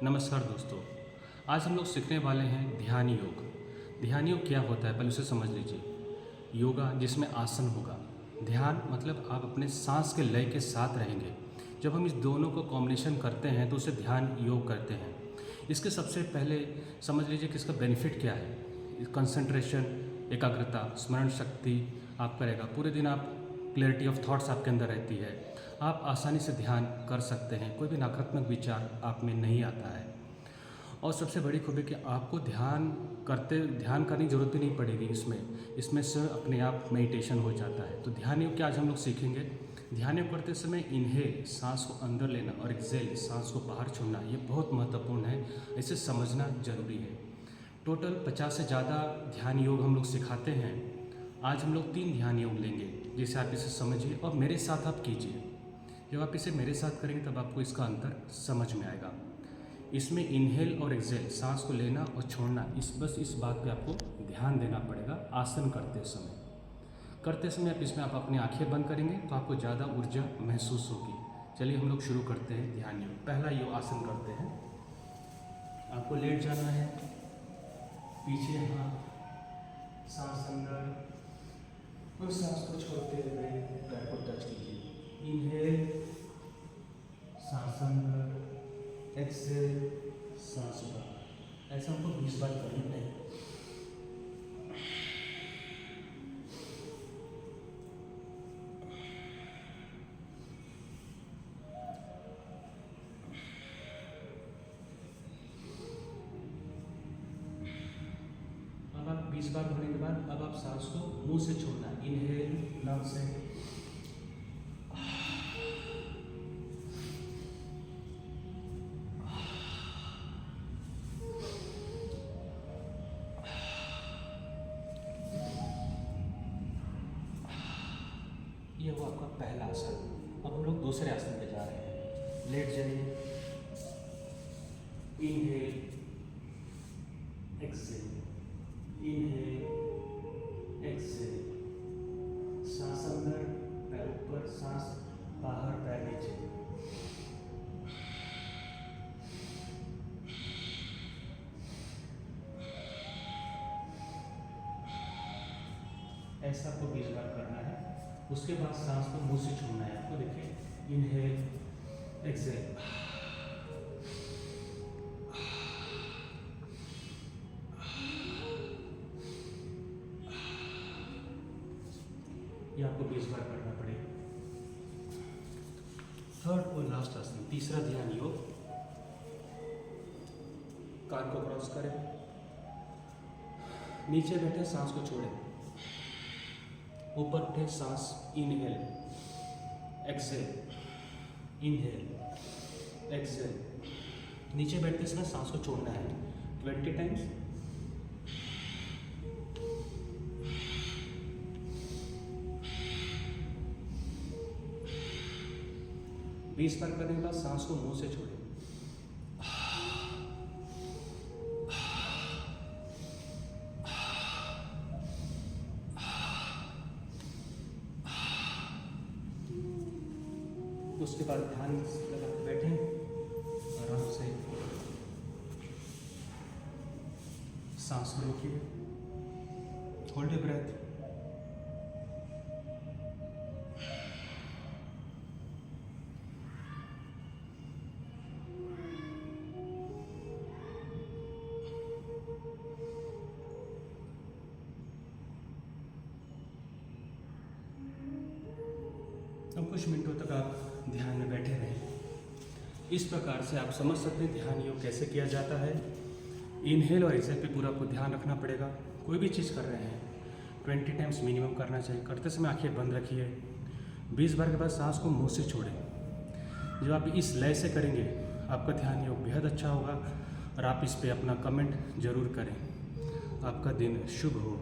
नमस्कार दोस्तों। आज हम लोग सीखने वाले हैं ध्यान योग। ध्यान योग क्या होता है पहले उसे समझ लीजिए। योगा जिसमें आसन होगा, ध्यान मतलब आप अपने सांस के लय के साथ रहेंगे। जब हम इस दोनों को कॉम्बिनेशन करते हैं तो उसे ध्यान योग करते हैं। इसके सबसे पहले समझ लीजिए कि इसका बेनिफिट क्या है। कंसंट्रेशन, एकाग्रता, स्मरण शक्ति आप करेगा। पूरे दिन आप क्लैरिटी ऑफ थॉट्स आपके अंदर रहती है। आप आसानी से ध्यान कर सकते हैं, कोई भी नकारात्मक विचार आप में नहीं आता है। और सबसे बड़ी खूबी कि आपको ध्यान करने की ज़रूरत ही नहीं पड़ेगी। इसमें से अपने आप मेडिटेशन हो जाता है। तो ध्यान योग क्या आज हम लोग सीखेंगे। ध्यान योग करते समय इनहेल सांस को अंदर लेना और एक्सेल सांस को बाहर छोड़ना, ये बहुत महत्वपूर्ण है। इसे समझना जरूरी है। टोटल 50 से ज़्यादा ध्यान योग हम लोग सिखाते हैं। आज हम लोग 3 ध्यान योग लेंगे, जिसे आप इसे समझिए और मेरे साथ आप कीजिए। जब आप इसे मेरे साथ करेंगे तब आपको इसका अंतर समझ में आएगा। इसमें इनहेल और एक्सेल सांस को लेना और छोड़ना, बस इस बात पे आपको ध्यान देना पड़ेगा। आसन करते समय आप अपनी आंखें बंद करेंगे तो आपको ज़्यादा ऊर्जा महसूस होगी। चलिए हम लोग शुरू करते हैं ध्यान योग। पहला योग आसन करते हैं। आपको लेट जाना है, पीछे हाथ, सांस अंदर और सांस को छोड़ते हुए पैर को टच कीजिए। इनहेल सांस अंदर, एक्सेल सांस बाहर। ऐसा हमको 20 बार करना है। अब आप 20 बार होने के बाद अब आप सांस को मुंह से छोड़ना है। इनहेल नाक से, ये वो आपका पहला आसन। अब हम लोग दूसरे आसन पे जा रहे हैं। लेट जाइए, इनहेल, एक्सेल, इनहेल, एक्सेल, सांस अंदर, पैर ऊपर, सांस बाहर, पैर नीचे। ऐसा आपको 20 बार करना है। उसके बाद सांस को मुंह से छोड़ना है आपको। देखिए, इनहेल, एक्सेल, ये आपको 20 बार करना पड़ेगा। थर्ड और लास्ट आसन, तीसरा ध्यान योग। कान को क्रॉस करें, नीचे बैठे, सांस को छोड़ें, ऊपर उठे, सांस इनहेल, एक्सेल, इनहेल, एक्सेल। नीचे बैठते समय सांस को छोड़ना है 20 टाइम्स। बीस बार करने के बाद सांस को मुंह से छोड़ें। उसके बाद ध्यान लगा के बैठें आराम से, सांस को रोकिए, होल्ड योर ब्रेथ। अब कुछ मिनटों तक आप ध्यान में बैठे रहें। इस प्रकार से आप समझ सकते हैं ध्यान योग कैसे किया जाता है। इनहेल और एक्सेल पे पूरा आपको ध्यान रखना पड़ेगा। कोई भी चीज़ कर रहे हैं 20 टाइम्स मिनिमम करना चाहिए। करते समय आंखें बंद रखिए। 20 बार के बाद सांस को मुंह से छोड़ें। जब आप इस लय से करेंगे आपका ध्यान योग बेहद अच्छा होगा। और आप इस पर अपना कमेंट जरूर करें। आपका दिन शुभ हो।